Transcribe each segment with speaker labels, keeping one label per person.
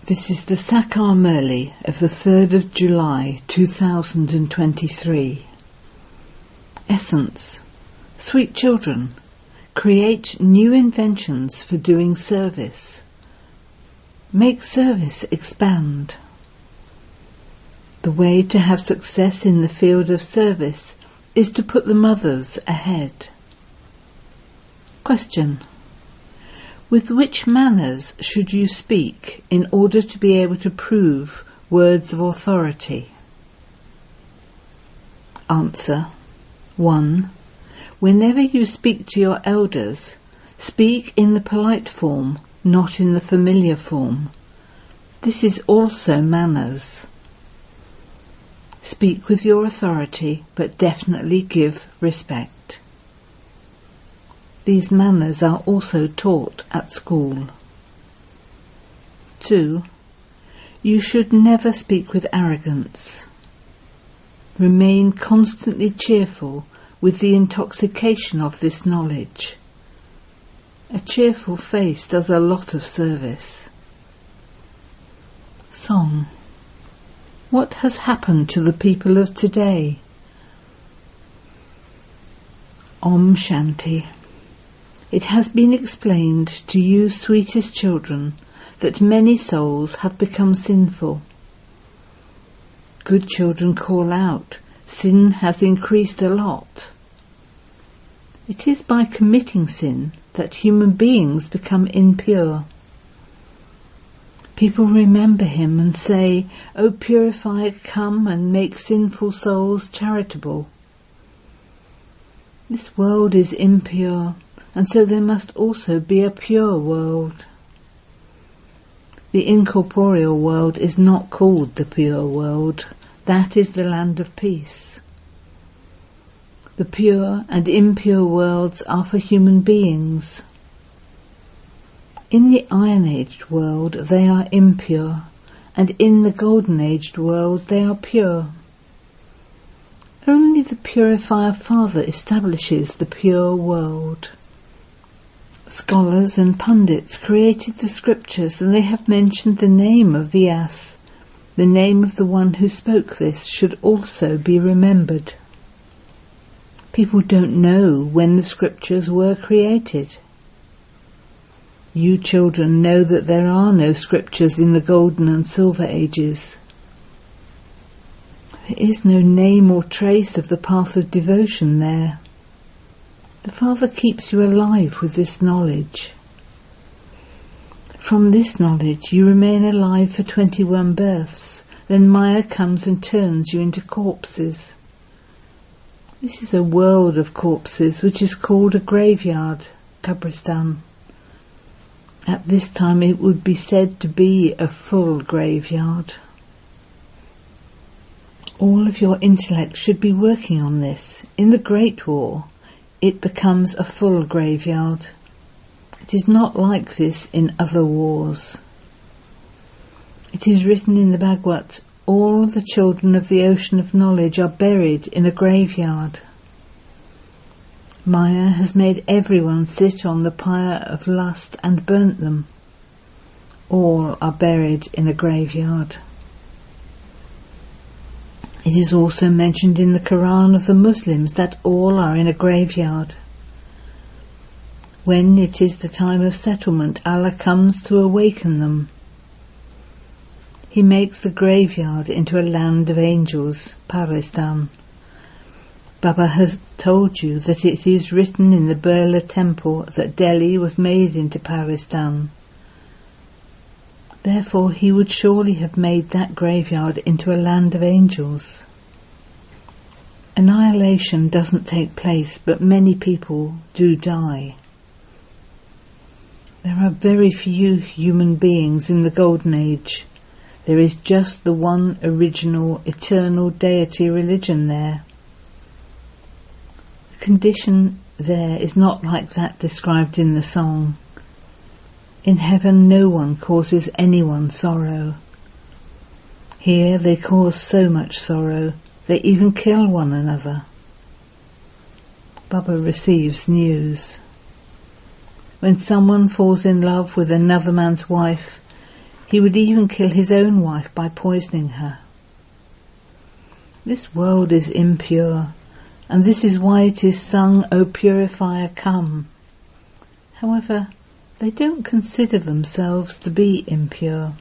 Speaker 1: This is the Sakar Murli of the 3rd of July 2023. Essence. Sweet children, create new inventions for doing service. Make service expand. The way to have success in the field of service is to put the mothers ahead. Question. With which manners should you speak in order to be able to prove words of authority? Answer. 1. Whenever you speak to your elders, speak in the polite form, not in the familiar form. This is also manners. Speak with your authority, but definitely give respect. These manners are also taught at school. 2. You should never speak with arrogance. Remain constantly cheerful with the intoxication of this knowledge. A cheerful face does a lot of service. Song. What has happened to the people of today? Om Shanti. It has been explained to you, sweetest children, that many souls have become sinful. Good children call out, sin has increased a lot. It is by committing sin that human beings become impure. People remember him and say, O purifier, come and make sinful souls charitable. This world is impure, and so there must also be a pure world. The incorporeal world is not called the pure world. That is the land of peace. The pure and impure worlds are for human beings. In the Iron-Aged world they are impure, and in the Golden-Aged world they are pure. Only the Purifier Father establishes the pure world. Scholars and pundits created the scriptures, and they have mentioned the name of Vyas. The name of the one who spoke this should also be remembered. People don't know when the scriptures were created. You children know that there are no scriptures in the Golden and Silver Ages. There is no name or trace of the path of devotion there. The Father keeps you alive with this knowledge. From this knowledge you remain alive for 21 births, then Maya comes and turns you into corpses. This is a world of corpses which is called a graveyard, Kabristan. At this time it would be said to be a full graveyard. All of your intellect should be working on this. In the Great War, it becomes a full graveyard. It is not like this in other wars. It is written in the Bhagavad, all the children of the ocean of knowledge are buried in a graveyard. Maya has made everyone sit on the pyre of lust and burnt them. All are buried in a graveyard. It is also mentioned in the Quran of the Muslims that all are in a graveyard. When it is the time of settlement, Allah comes to awaken them. He makes the graveyard into a land of angels, Paristan. Baba has told you that it is written in the Birla temple that Delhi was made into Paristan. Therefore he would surely have made that graveyard into a land of angels. Annihilation doesn't take place, but many people do die. There are very few human beings in the Golden Age. There is just the one original, eternal deity religion there. The condition there is not like that described in the song. In heaven no one causes anyone sorrow. Here they cause so much sorrow, they even kill one another. Baba receives news. When someone falls in love with another man's wife, He would even kill his own wife by poisoning her. This world is impure, and this is why it is sung, O purifier, come. However, they don't consider themselves to be impure.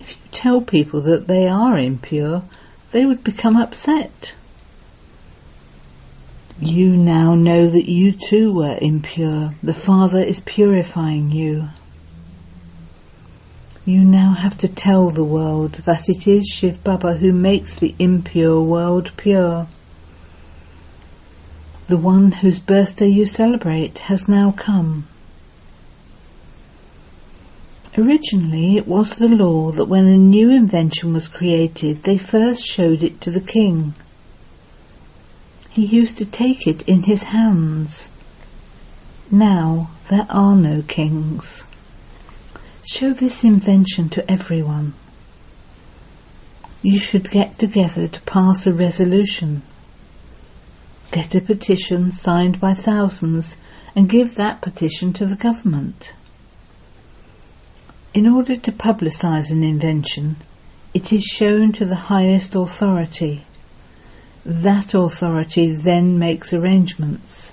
Speaker 1: If you tell people that they are impure, they would become upset. You now know that you too were impure. The Father is purifying you. You now have to tell the world that it is Shiv Baba who makes the impure world pure. The one whose birthday you celebrate has now come. Originally, it was the law that when a new invention was created, they first showed it to the king. He used to take it in his hands. Now there are no kings. Show this invention to everyone. You should get together to pass a resolution. Get a petition signed by thousands and give that petition to the government. In order to publicize an invention, it is shown to the highest authority. That authority then makes arrangements.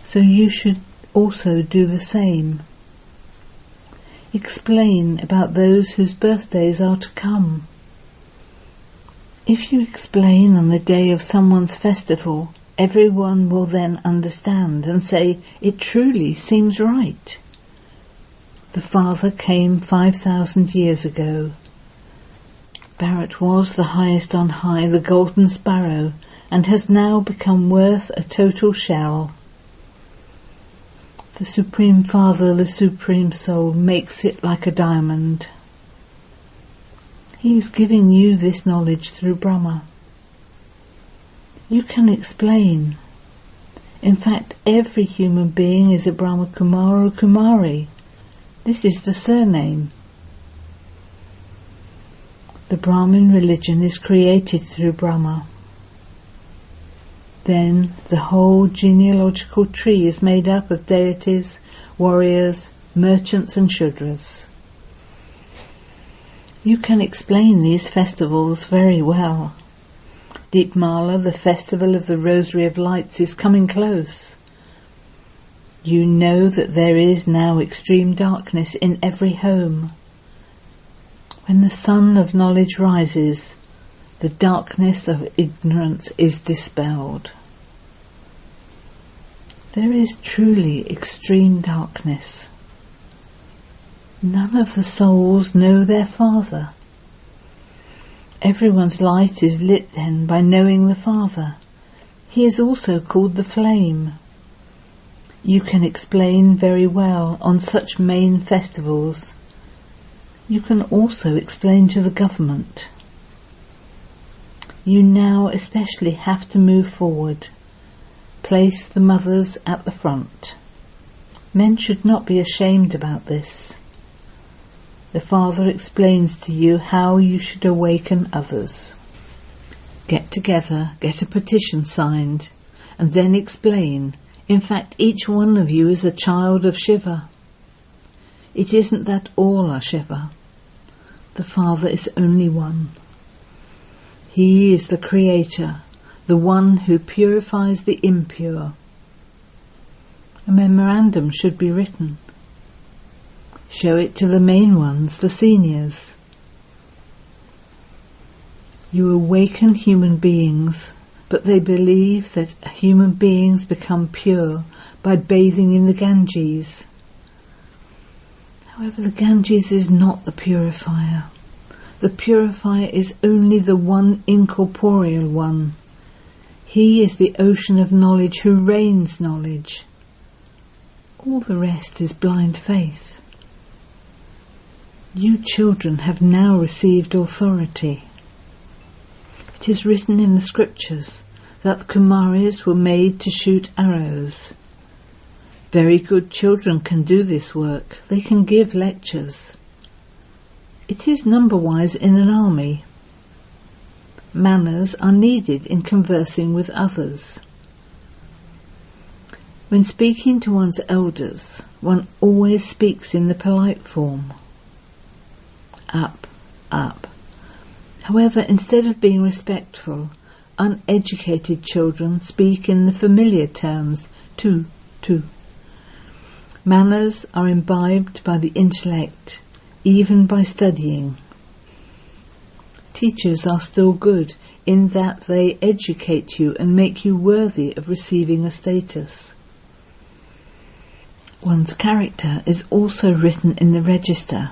Speaker 1: So you should also do the same. Explain about those whose birthdays are to come. If you explain on the day of someone's festival, everyone will then understand and say, it truly seems right. The Father came 5,000 years ago. Bharat was the highest on high, the golden sparrow, and has now become worth a total shell. The Supreme Father, the Supreme Soul, makes it like a diamond. He is giving you this knowledge through Brahma. You can explain. In fact, every human being is a Brahma Kumar or Kumari. This is the surname. The Brahmin religion is created through Brahma. Then the whole genealogical tree is made up of deities, warriors, merchants and Shudras. You can explain these festivals very well. Deepmala, the festival of the Rosary of Lights, is coming close. You know that there is now extreme darkness in every home. When the sun of knowledge rises, the darkness of ignorance is dispelled. There is truly extreme darkness. None of the souls know their Father. Everyone's light is lit then by knowing the Father. He is also called the Flame. You can explain very well on such main festivals. You can also explain to the government. You now especially have to move forward. Place the mothers at the front. Men should not be ashamed about this. The Father explains to you how you should awaken others. Get together, get a petition signed, and then explain. In fact, each one of you is a child of Shiva. It isn't that all are Shiva. The Father is only one. He is the Creator, the one who purifies the impure. A memorandum should be written. Show it to the main ones, the seniors. You awaken human beings, but they believe that human beings become pure by bathing in the Ganges. However, the Ganges is not the purifier. The purifier is only the one incorporeal one. He is the ocean of knowledge who rains knowledge. All the rest is blind faith. You children have now received authority. It is written in the scriptures that the Kumaris were made to shoot arrows. Very good children can do this work. They can give lectures. It is number-wise in an army. Manners are needed in conversing with others. When speaking to one's elders, one always speaks in the polite form. Up, up. However, instead of being respectful, uneducated children speak in the familiar terms, tu, tu. Manners are imbibed by the intellect, even by studying. Teachers are still good in that they educate you and make you worthy of receiving a status. One's character is also written in the register.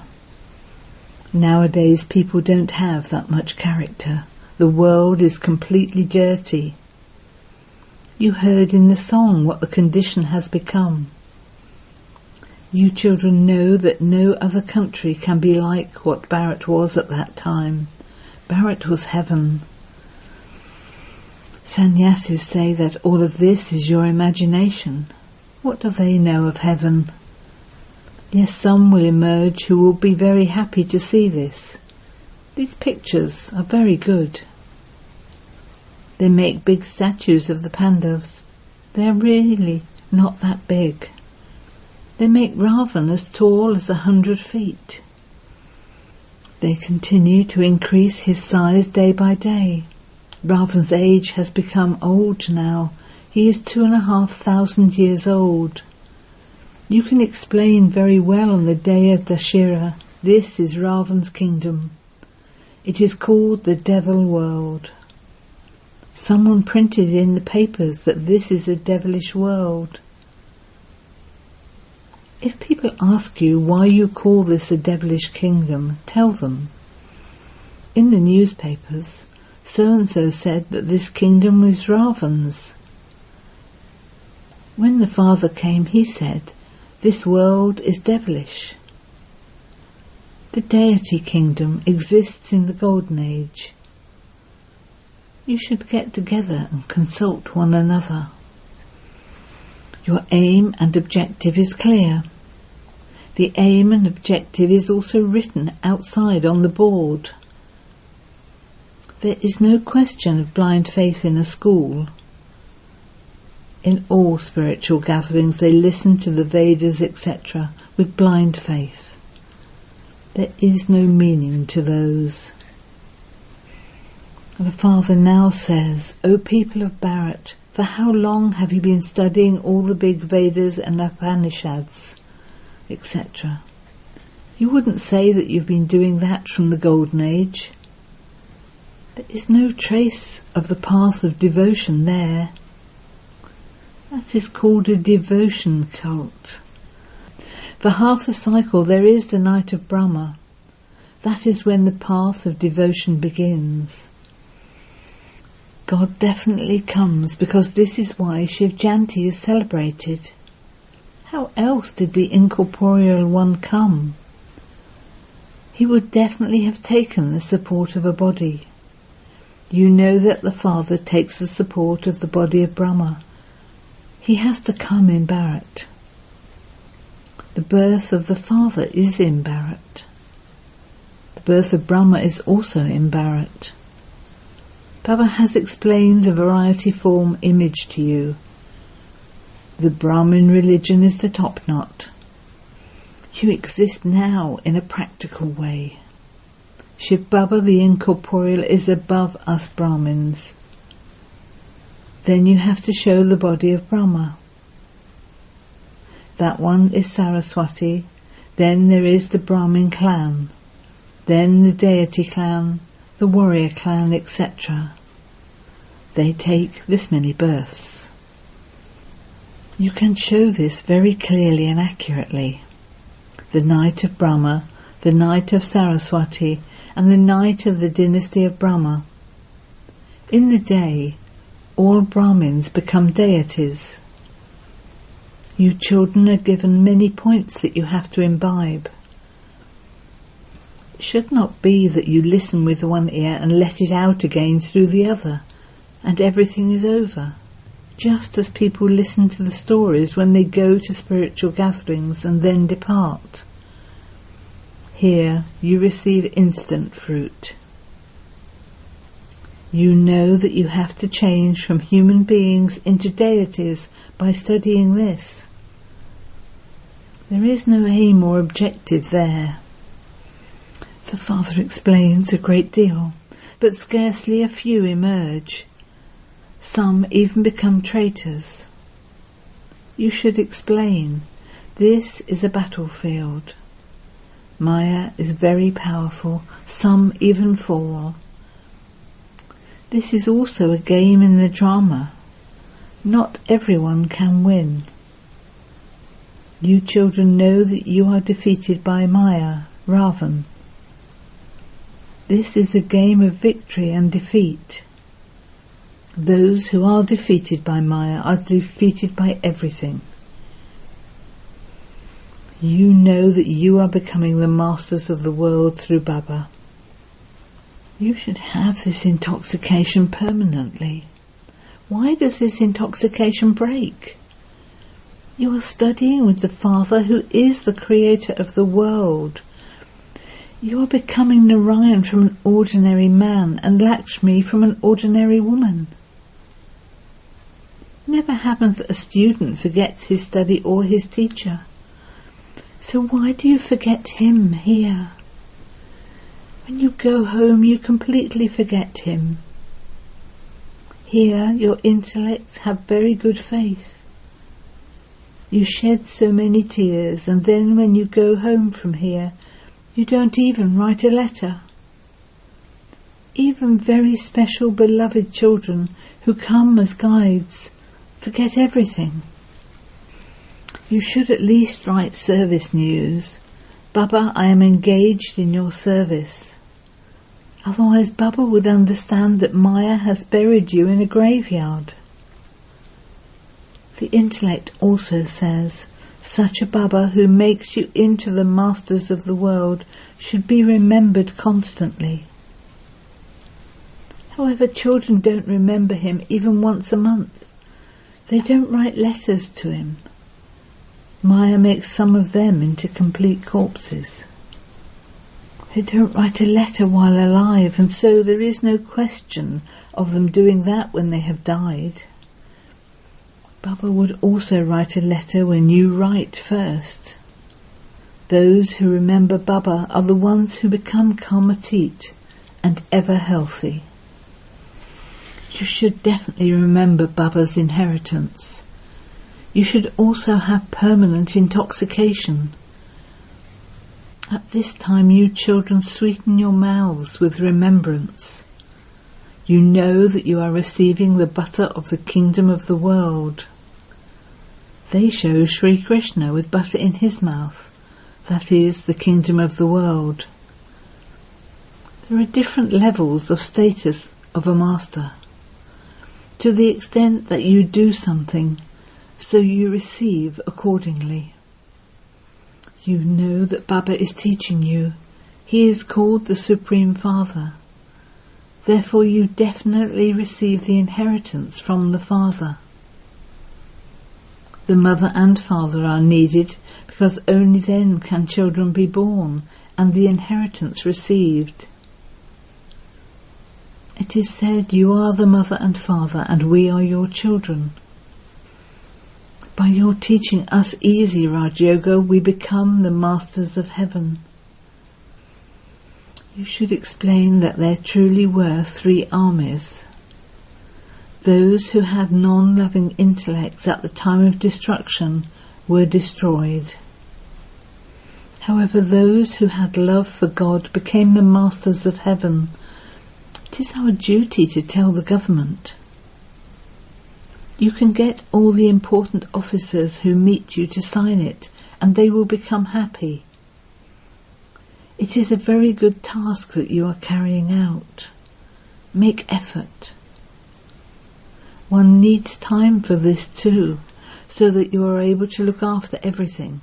Speaker 1: Nowadays people don't have that much character. The world is completely dirty. You heard in the song what the condition has become. You children know that no other country can be like what Bharat was at that time. Bharat was heaven. Sannyasis say that all of this is your imagination. What do they know of heaven? Yes, some will emerge who will be very happy to see this. These pictures are very good. They make big statues of the Pandavas. They are really not that big. They make Ravan as tall as 100 feet. They continue to increase his size day by day. Ravan's age has become old now. He is 2,500 years old. You can explain very well on the day of Dashera, this is Ravan's kingdom. It is called the devil world. Someone printed in the papers that this is a devilish world. If people ask you why you call this a devilish kingdom, tell them. In the newspapers, so-and-so said that this kingdom was Ravan's. When the Father came, he said, this world is devilish. The deity kingdom exists in the Golden Age. You should get together and consult one another. Your aim and objective is clear. The aim and objective is also written outside on the board. There is no question of blind faith in a school. In all spiritual gatherings they listen to the Vedas, etc., with blind faith. There is no meaning to those. The Father now says, O people of Bharat, for how long have you been studying all the big Vedas and Upanishads, etc.? You wouldn't say that you've been doing that from the Golden Age. There is no trace of the path of devotion there. That is called a devotion cult. For half the cycle there is the night of Brahma. That is when the path of devotion begins. God definitely comes because this is why Shiv Jayanti is celebrated. How else did the incorporeal one come? He would definitely have taken the support of a body. You know that the Father takes the support of the body of Brahma. He has to come in Bharat. The birth of the Father is in Bharat. The birth of Brahma is also in Bharat. Baba has explained the variety form image to you. The Brahmin religion is the top knot. You exist now in a practical way. Shiv Baba, the incorporeal, is above us Brahmins. Then you have to show the body of Brahma. That one is Saraswati. Then there is the Brahmin clan. Then the deity clan, the warrior clan, etc. They take this many births. You can show this very clearly and accurately. The night of Brahma, the night of Saraswati, and the night of the dynasty of Brahma. In the day, all Brahmins become deities. You children are given many points that you have to imbibe. It should not be that you listen with one ear and let it out again through the other, and everything is over. Just as people listen to the stories when they go to spiritual gatherings and then depart. Here you receive instant fruit. You know that you have to change from human beings into deities by studying this. There is no aim or objective there. The Father explains a great deal, but scarcely a few emerge. Some even become traitors. You should explain, this is a battlefield. Maya is very powerful, some even fall. This is also a game in the drama. Not everyone can win. You children know that you are defeated by Maya, Ravan. This is a game of victory and defeat. Those who are defeated by Maya are defeated by everything. You know that you are becoming the masters of the world through Baba. You should have this intoxication permanently. Why does this intoxication break? You are studying with the Father who is the creator of the world. You are becoming Narayan from an ordinary man and Lakshmi from an ordinary woman. It never happens that a student forgets his study or his teacher. So why do you forget him here? When you go home, you completely forget him. Here, your intellects have very good faith. You shed so many tears, and then when you go home from here, you don't even write a letter. Even very special beloved children who come as guides forget everything. You should at least write service news. Baba, I am engaged in your service. Otherwise Baba would understand that Maya has buried you in a graveyard. The intellect also says, such a Baba who makes you into the masters of the world should be remembered constantly. However, children don't remember him even once a month. They don't write letters to him. Maya makes some of them into complete corpses. They don't write a letter while alive, and so there is no question of them doing that when they have died. Baba would also write a letter when you write first. Those who remember Baba are the ones who become karmatit and ever healthy. You should definitely remember Baba's inheritance. You should also have permanent intoxication. At this time you children sweeten your mouths with remembrance. You know that you are receiving the butter of the kingdom of the world. They show Sri Krishna with butter in his mouth, that is, the kingdom of the world. There are different levels of status of a master. To the extent that you do something, so you receive accordingly. You know that Baba is teaching you. He is called the Supreme Father. Therefore you definitely receive the inheritance from the Father. The mother and father are needed because only then can children be born and the inheritance received. It is said, you are the mother and father and we are your children. By your teaching us easy Raj Yoga, we become the masters of heaven. You should explain that there truly were 3 armies. Those who had non-loving intellects at the time of destruction were destroyed. However, those who had love for God became the masters of heaven. It is our duty to tell the government. You can get all the important officers who meet you to sign it, and they will become happy. It is a very good task that you are carrying out. Make effort. One needs time for this too, so that you are able to look after everything.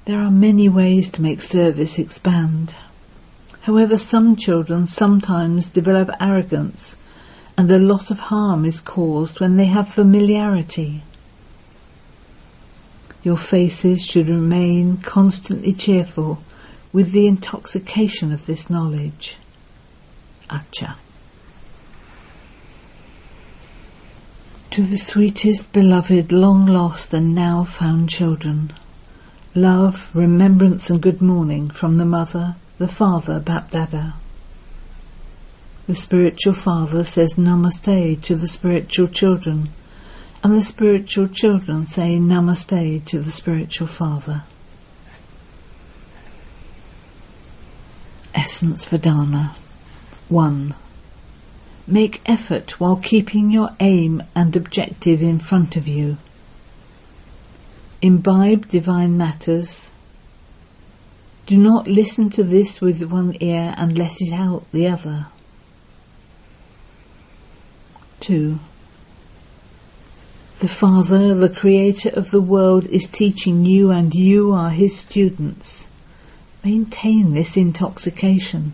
Speaker 1: There are many ways to make service expand. However, some children sometimes develop arrogance, and a lot of harm is caused when they have familiarity. Your faces should remain constantly cheerful with the intoxication of this knowledge. Acha. To the sweetest, beloved, long lost and now found children, love, remembrance and good morning from the Mother, the Father, Bapdada. The spiritual father says Namaste to the spiritual children, and the spiritual children say Namaste to the spiritual father. Essence Vedana. 1. Make effort while keeping your aim and objective in front of you. Imbibe divine matters. Do not listen to this with one ear and let it out the other. 2. The Father, the Creator of the world, is teaching you and you are His students. Maintain this intoxication.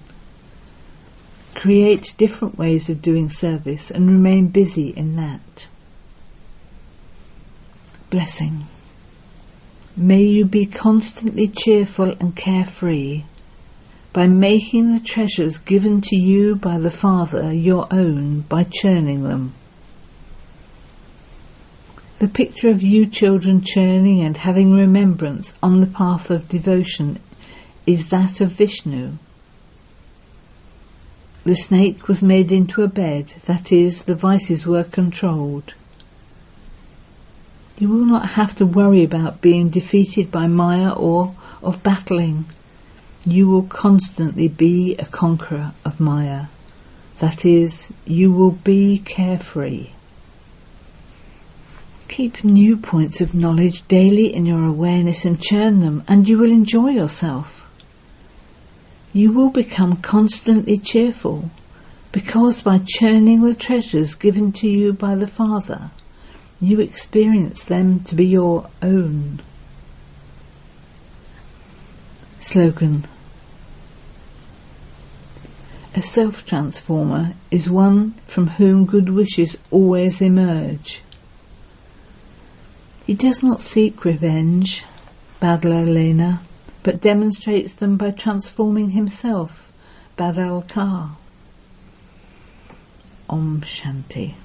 Speaker 1: Create different ways of doing service and remain busy in that. Blessing. May you be constantly cheerful and carefree by making the treasures given to you by the Father your own by churning them. The picture of you children churning and having remembrance on the path of devotion is that of Vishnu. The snake was made into a bed, that is, the vices were controlled. You will not have to worry about being defeated by Maya or of battling. You will constantly be a conqueror of Maya. That is, you will be carefree. Keep new points of knowledge daily in your awareness and churn them, and you will enjoy yourself. You will become constantly cheerful, because by churning the treasures given to you by the Father, you experience them to be your own. Slogan. A self-transformer is one from whom good wishes always emerge. He does not seek revenge, Badla Lena, but demonstrates them by transforming himself, Badal Ka. Om Shanti.